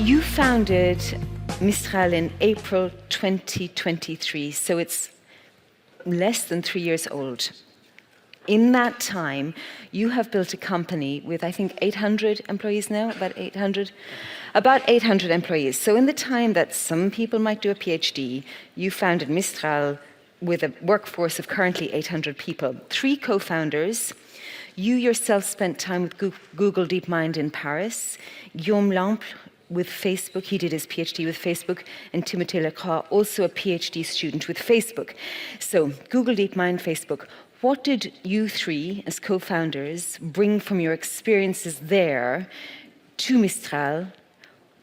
You founded Mistral in April 2023, so it's less than 3 years old. In that time, you have built a company with, I think, 800 employees now, about 800 employees. So in the time that some people might do a PhD, you founded Mistral with a workforce of currently 800 people. 3 co-founders. You yourself spent time with Google DeepMind in Paris. Guillaume Lample with Facebook, he did his PhD with Facebook, and Timothée Lecroix, also a PhD student with Facebook. So Google DeepMind, Facebook. What did you 3, as co-founders, bring from your experiences there to Mistral?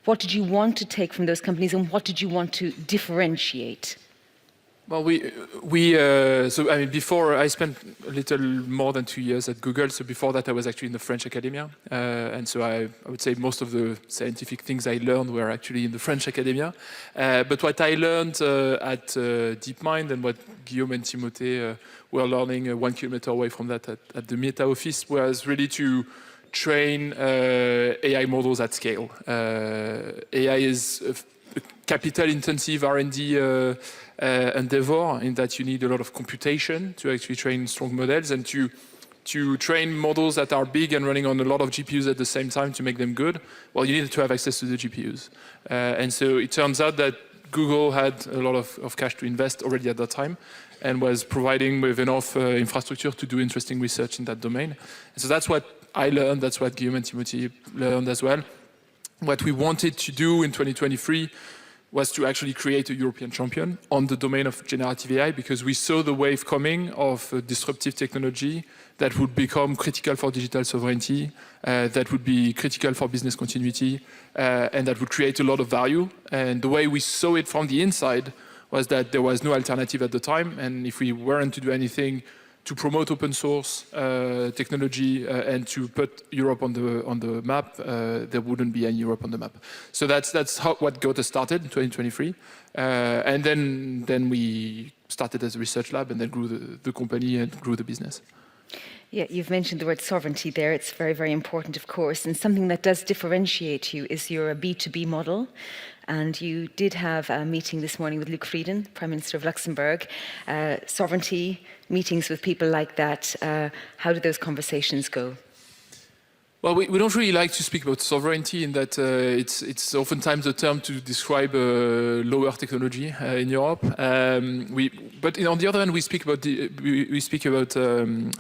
What did you want to take from those companies, and what did you want to differentiate? Well, before I spent a little more than 2 years at Google. So before that, I was actually in the French academia, and so I would say most of the scientific things I learned were actually in the French academia. But what I learned at DeepMind and what Guillaume and Timothée were learning 1 kilometer away from that at the Meta office was really to train AI models at scale. AI is a capital-intensive R&D endeavor in that you need a lot of computation to actually train strong models, and to train models that are big and running on a lot of GPUs at the same time to make them good, well, you need to have access to the GPUs. And so it turns out that Google had a lot of cash to invest already at that time and was providing with enough infrastructure to do interesting research in that domain. And so that's what I learned, that's what Guillaume and Timothy learned as well. What we wanted to do in 2023 was to actually create a European champion on the domain of generative AI, because we saw the wave coming of disruptive technology that would become critical for digital sovereignty, that would be critical for business continuity, and that would create a lot of value. And the way we saw it from the inside was that there was no alternative at the time, and if we weren't to do anything to promote open source technology and to put Europe on the map, there wouldn't be any Europe on the map. So that's what got us started in 2023. And then we started as a research lab and then grew the company and grew the business. Yeah, you've mentioned the word sovereignty there. It's very, very important, of course. And something that does differentiate you is your B2B model. And you did have a meeting this morning with Luc Frieden, Prime Minister of Luxembourg. Sovereignty, meetings with people like that. How did those conversations go? Well, we don't really like to speak about sovereignty in that it's oftentimes a term to describe lower technology in Europe. But on the other hand, we speak about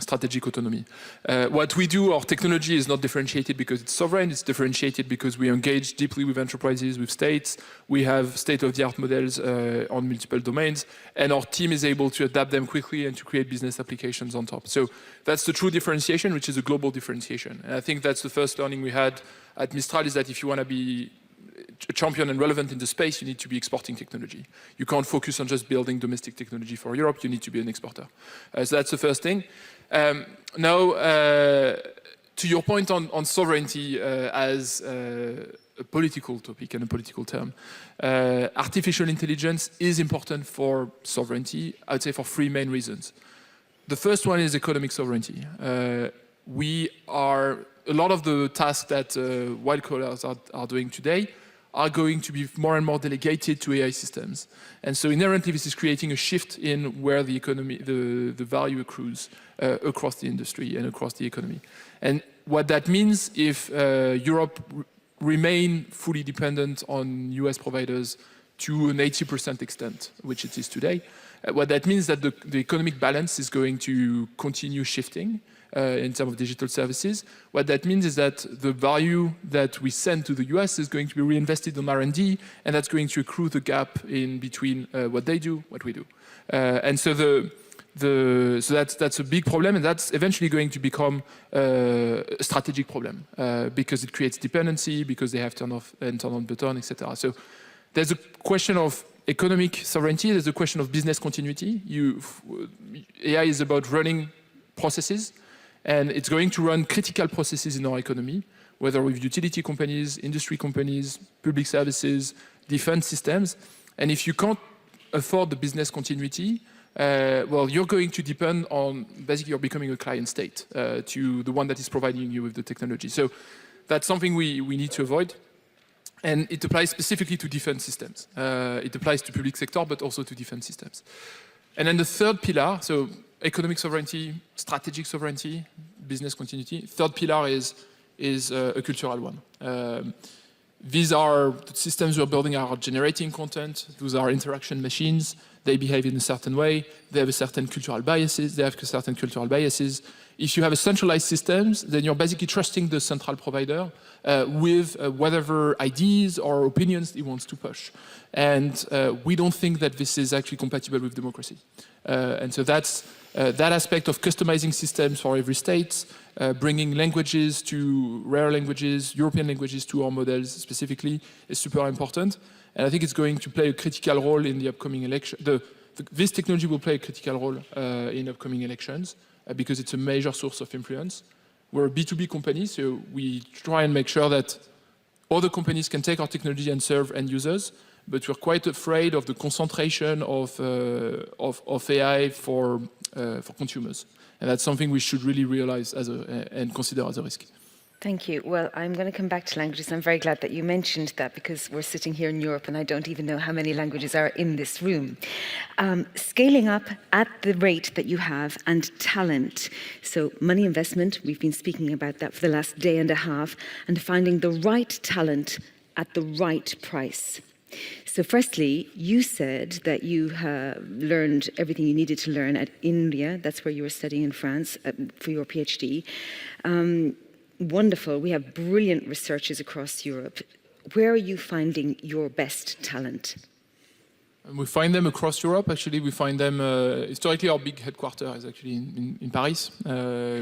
strategic autonomy. What we do, our technology is not differentiated because it's sovereign. It's differentiated because we engage deeply with enterprises, with states. We have state-of-the-art models on multiple domains, and our team is able to adapt them quickly and to create business applications on top. So that's the true differentiation, which is a global differentiation. And I think that's the first learning we had at Mistral, is that if you want to be a champion and relevant in the space, you need to be exporting technology. You can't focus on just building domestic technology for Europe. You need to be an exporter. So that's the first thing. Now, to your point on sovereignty as a political topic and a political term, artificial intelligence is important for sovereignty, I would say for 3 main reasons. The first one is economic sovereignty. A lot of the tasks that white collars are doing today are going to be more and more delegated to AI systems. And so inherently, this is creating a shift in where the economy, the value accrues across the industry and across the economy. And what that means, if Europe remain fully dependent on US providers to an 80% extent, which it is today, what that means that the economic balance is going to continue shifting in terms of digital services. What that means is that the value that we send to the US is going to be reinvested in R&D, and that's going to accrue the gap in between what they do, what we do. And so so that's a big problem, and that's eventually going to become a strategic problem because it creates dependency, because they have turn off and turn on button, etc. So there's a question of economic sovereignty. There's a question of business continuity. AI is about running processes, and it's going to run critical processes in our economy, whether with utility companies, industry companies, public services, defense systems. And if you can't afford the business continuity, well, you're going to depend on, basically you're becoming a client state to the one that is providing you with the technology. So that's something we need to avoid. And it applies specifically to defense systems. It applies to public sector, but also to defense systems. And then the third pillar, so economic sovereignty, strategic sovereignty, business continuity. Third pillar is a cultural one. These are the systems we're building are generating content. Those are interaction machines. They behave in a certain way. They have a certain cultural biases. If you have a centralized systems, then you're basically trusting the central provider with whatever ideas or opinions he wants to push. And we don't think that this is actually compatible with democracy. And so that's that aspect of customizing systems for every state, bringing languages to rare languages, European languages to our models specifically is super important. And I think it's going to play a critical role in the upcoming election. This technology will play a critical role in upcoming elections because it's a major source of influence. We're a B2B company, so we try and make sure that other companies can take our technology and serve end users, but we're quite afraid of the concentration of AI for consumers. And that's something we should really realize and consider as a risk. Thank you. Well, I'm going to come back to languages. I'm very glad that you mentioned that because we're sitting here in Europe and I don't even know how many languages are in this room. Scaling up at the rate that you have and talent. So money investment, we've been speaking about that for the last day and a half, and finding the right talent at the right price. So firstly, you said that you learned everything you needed to learn at India. That's where you were studying in France for your PhD. Wonderful. We have brilliant researchers across Europe. Where are you finding your best talent? We find them across Europe. Actually, we find them, historically our big headquarters is actually in Paris,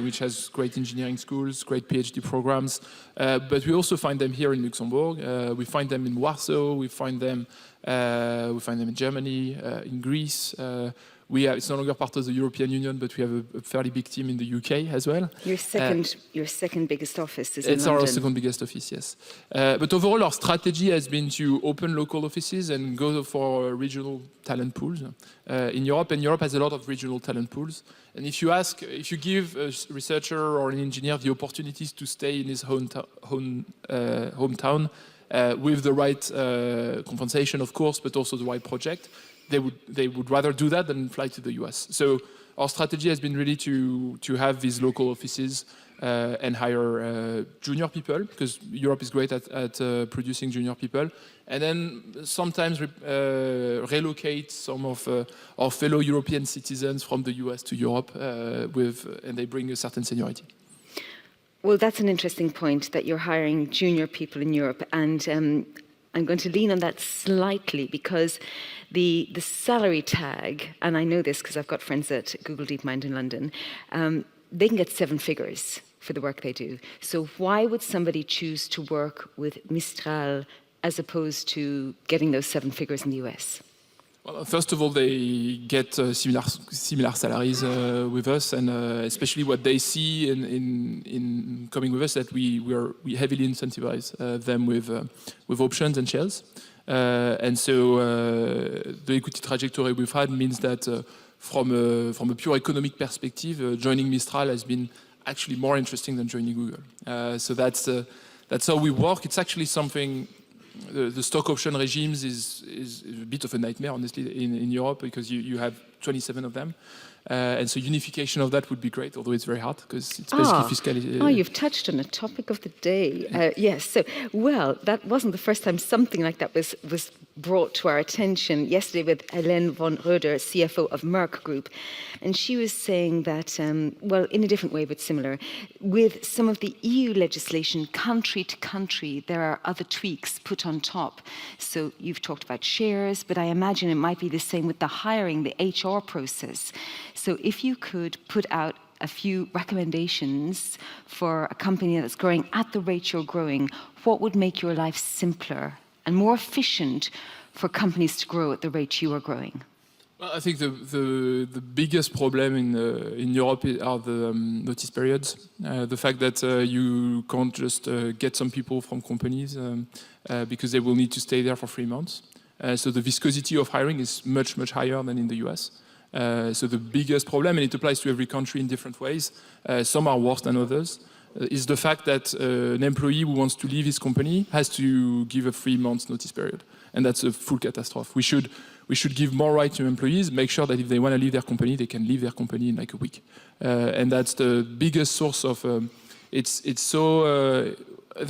which has great engineering schools, great PhD programs. But we also find them here in Luxembourg. We find them in Warsaw. We find them in Germany, in Greece. It's no longer part of the European Union, but we have a fairly big team in the UK as well. Your second biggest office is in London. It's our second biggest office, yes. But overall, our strategy has been to open local offices and go for regional talent pools in Europe. And Europe has a lot of regional talent pools. And if you give a researcher or an engineer the opportunities to stay in his hometown with the right compensation, of course, but also the right project, they would rather do that than fly to the US. So our strategy has been really to have these local offices and hire junior people, because Europe is great at producing junior people, and then sometimes relocate some of our fellow European citizens from the US to Europe, and they bring a certain seniority. Well, that's an interesting point, that you're hiring junior people in Europe, and I'm going to lean on that slightly because the salary tag, and I know this because I've got friends at Google DeepMind in London, they can get 7 figures for the work they do. So why would somebody choose to work with Mistral as opposed to getting those 7 figures in the US? Well, first of all, they get similar salaries with us, and especially what they see in coming with us, that we heavily incentivize them with options and shares. And so the equity trajectory we've had means that from a pure economic perspective, joining Mistral has been actually more interesting than joining Google. So that's how we work. It's actually something. The stock option regimes is a bit of a nightmare, honestly, in Europe, because you have 27 of them. And so unification of that would be great, although it's very hard because it's basically fiscally. You've touched on a topic of the day. Yes. So, well, that wasn't the first time something like that was brought to our attention. Yesterday with Hélène von Roeder, CFO of Merck Group. And she was saying that, well, in a different way, but similar, with some of the EU legislation, country to country, there are other tweaks put on top. So you've talked about shares, but I imagine it might be the same with the hiring, the HR process. So if you could put out a few recommendations for a company that's growing at the rate you're growing, what would make your life simpler and more efficient for companies to grow at the rate you are growing? Well, I think the biggest problem in Europe are the notice periods. The fact that you can't just get some people from companies because they will need to stay there for 3 months. So the viscosity of hiring is much, much higher than in the US. So the biggest problem, and it applies to every country in different ways, some are worse than others, is the fact that an employee who wants to leave his company has to give a 3 months notice period. And that's a full catastrophe. We should give more rights to employees, make sure that if they want to leave their company, they can leave their company in like a week. And that's the biggest source of, there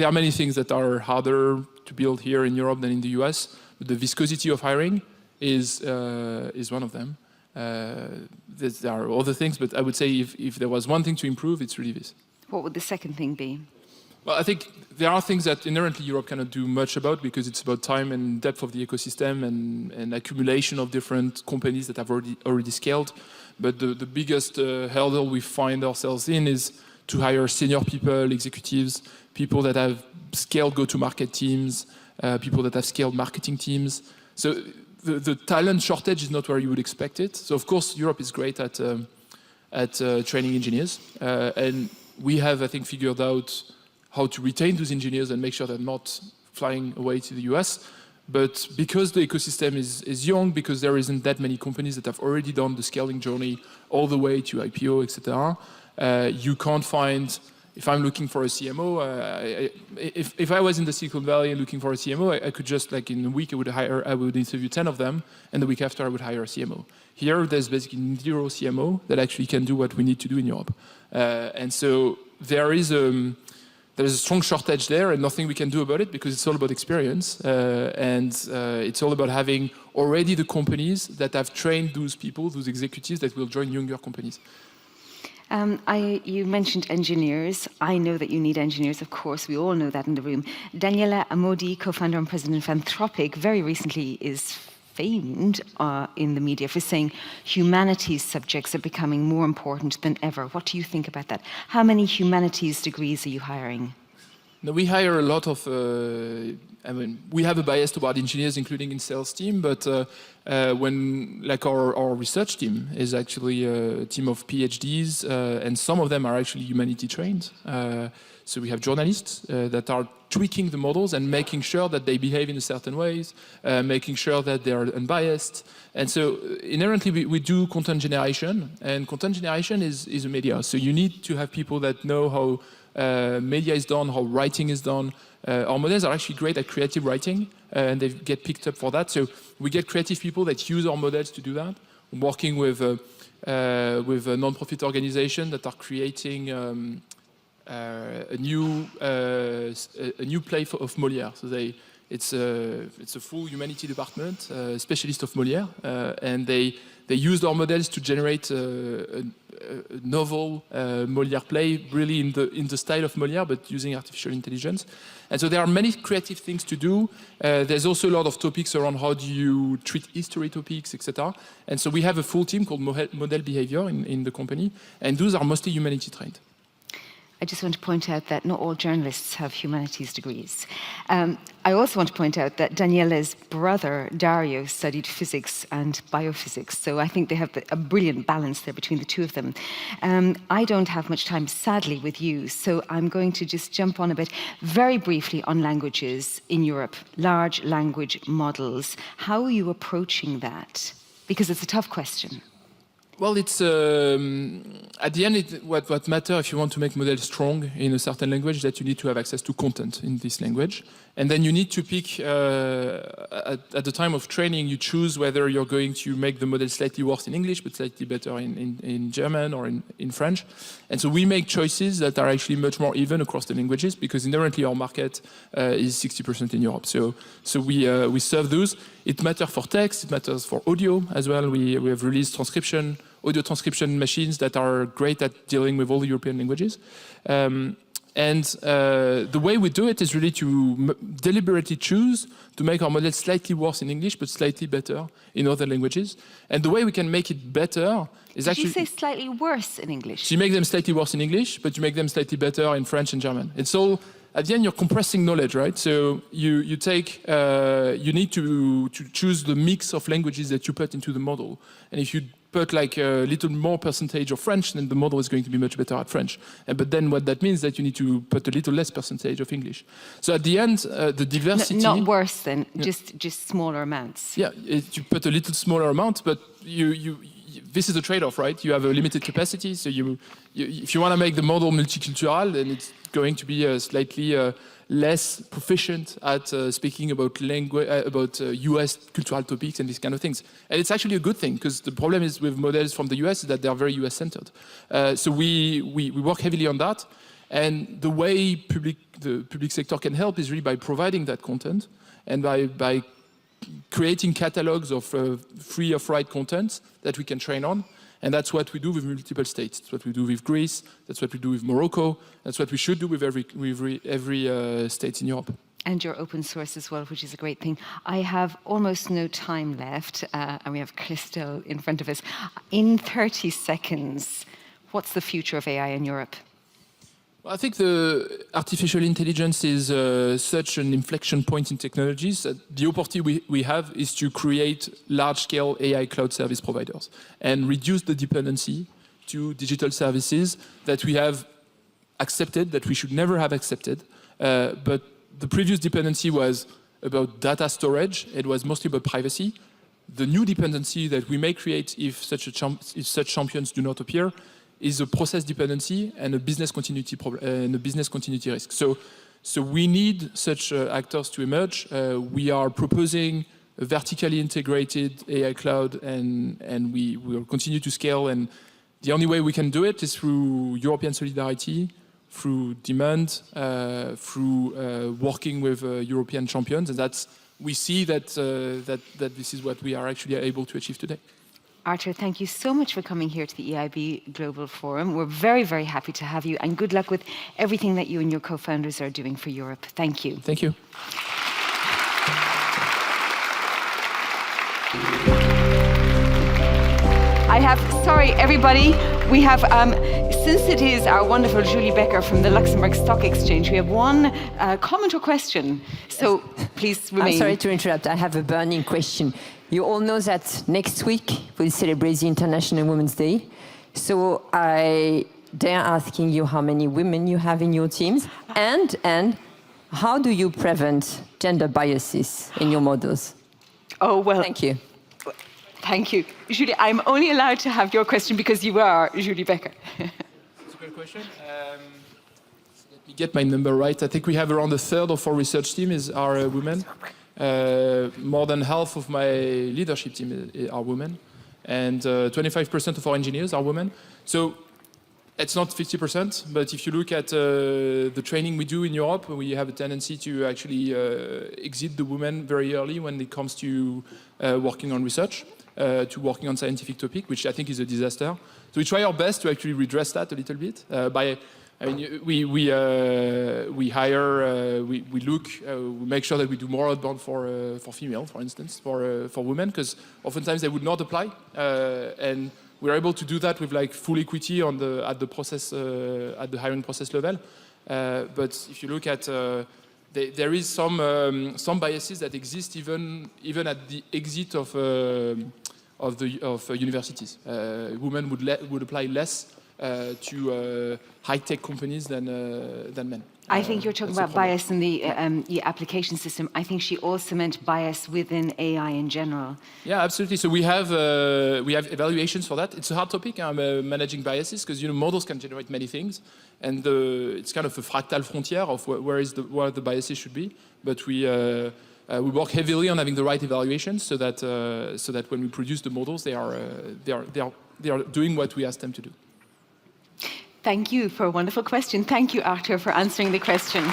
are many things that are harder to build here in Europe than in the US, but the viscosity of hiring is one of them. There are other things, but I would say if there was one thing to improve, it's really this. What would the second thing be? Well, I think there are things that inherently Europe cannot do much about because it's about time and depth of the ecosystem and accumulation of different companies that have already scaled. But the biggest hurdle we find ourselves in is to hire senior people, executives, people that have scaled go-to-market teams, people that have scaled marketing teams. So the talent shortage is not where you would expect it. So of course, Europe is great at training engineers. And we have, I think, figured out how to retain those engineers and make sure they're not flying away to the US. But because the ecosystem is young, because there isn't that many companies that have already done the scaling journey all the way to IPO, etc., you can't find, if I'm looking for a CMO, if I was in the Silicon Valley looking for a CMO, I could just, like in a week, I would interview 10 of them, and the week after I would hire a CMO. Here, there's basically 0 CMO that actually can do what we need to do in Europe. And so there's a strong shortage there and nothing we can do about it because it's all about experience. It's all about having already the companies that have trained those people, those executives that will join younger companies. You mentioned engineers. I know that you need engineers, of course. We all know that in the room. Daniela Amodi, co-founder and president of Catastrophic, very recently is famed in the media for saying humanities subjects are becoming more important than ever. What do you think about that? How many humanities degrees are you hiring? No, we hire a lot of, we have a bias toward engineers, including in sales team, but when, like our research team is actually a team of PhDs, and some of them are actually humanity trained. So we have journalists that are tweaking the models and making sure that they behave in a certain ways, making sure that they are unbiased. And so inherently we do content generation, and content generation is a media. So you need to have people that know how media is done, how writing is done. Our models are actually great at creative writing, and they get picked up for that. So we get creative people that use our models to do that. I'm working with a non-profit organization that are creating a new play of Molière. So it's a full humanity department, specialist of Molière, and they used our models to generate a novel Molière play, really in the style of Molière, but using artificial intelligence. And so there are many creative things to do. There's also a lot of topics around how do you treat history topics, etc. And so we have a full team called Model Behavior in the company, and those are mostly humanity trained. I just want to point out that not all journalists have humanities degrees. I also want to point out that Daniela's brother, Dario, studied physics and biophysics. So I think they have a brilliant balance there between the two of them. I don't have much time, sadly, with you. So I'm going to just jump on a bit very briefly on languages in Europe, large language models. How are you approaching that? Because it's a tough question. Well, it's at the end, what matters if you want to make models strong in a certain language is that you need to have access to content in this language. And then you need to pick, at the time of training, you choose whether you're going to make the model slightly worse in English, but slightly better in German or in French. And so we make choices that are actually much more even across the languages because inherently our market is 60% in Europe. So we serve those. It matters for text, it matters for audio as well. We have released audio transcription machines that are great at dealing with all the European languages. The way we do it is really to deliberately choose to make our models slightly worse in English, but slightly better in other languages. And the way we can make it better is actually... Did you say slightly worse in English? So you make them slightly worse in English, but you make them slightly better in French and German. It's all... At the end, you're compressing knowledge, right? So you need to choose the mix of languages that you put into the model. And if you put like a little more percentage of French, then the model is going to be much better at French. But then what that means is that you need to put a little less percentage of English. So at the end, the diversity... Not worse than, just smaller amounts. Yeah, you put a little smaller amount, but this is a trade-off, right? You have a limited capacity, so if you want to make the model multicultural, then it's going to be slightly less proficient at speaking about language, about US cultural topics and these kind of things. And it's actually a good thing, because the problem is with models from the US is that they are very US-centered. So we work heavily on that. And the way the public sector can help is really by providing that content and by creating catalogs of free of right content that we can train on. And that's what we do with multiple states. That's what we do with Greece. That's what we do with Morocco. That's what we should do with every state in Europe. And you're open source as well, which is a great thing. I have almost no time left, and we have Christel in front of us. In 30 seconds, what's the future of AI in Europe? I think the artificial intelligence is such an inflection point in technologies that the opportunity we have is to create large-scale AI cloud service providers and reduce the dependency to digital services that we have accepted, that we should never have accepted. But the previous dependency was about data storage. It was mostly about privacy. The new dependency that we may create if such champions do not appear is a process dependency and a business continuity risk. So we need such actors to emerge. We are proposing a vertically integrated AI cloud, and we will continue to scale. And the only way we can do it is through European solidarity, through demand, through working with European champions. And we see that this is what we are actually able to achieve today. Arthur, thank you so much for coming here to the EIB Global Forum. We're very, very happy to have you, and good luck with everything that you and your co-founders are doing for Europe. Thank you. Thank you. Sorry, everybody, we have, since it is our wonderful Julie Becker from the Luxembourg Stock Exchange, we have one comment or question. So please remain. I'm sorry to interrupt. I have a burning question. You all know that next week we'll celebrate the International Women's Day. So I dare asking you how many women you have in your teams, and how do you prevent gender biases in your models? Oh, well. Thank you. Thank you. Julie, I'm only allowed to have your question because you are Julie Becker. That's a great question. Let me get my number right. I think we have around a third of our research team are women. More than half of my leadership team are women, and 25% of our engineers are women. So it's not 50%, but if you look at the training we do in Europe, we have a tendency to actually exit the women very early when it comes to working on research, to working on scientific topic, which I think is a disaster. So we try our best to actually redress that a little bit we hire, we look, we make sure that we do more outbound for female, for instance, for women, because oftentimes they would not apply, and we're able to do that with like full equity at the hiring process level. But if you look at there is some biases that exist even at the exit of universities. Women would apply less to high-tech companies than men. I think you're talking about bias in the application system. I think she also meant bias within AI in general. Yeah, absolutely. So we have evaluations for that. It's a hard topic, managing biases, because models can generate many things, and it's kind of a fractal frontier of where the biases should be. But we work heavily on having the right evaluations so that when we produce the models, they are doing what we ask them to do. Thank you for a wonderful question. Thank you, Arthur, for answering the question.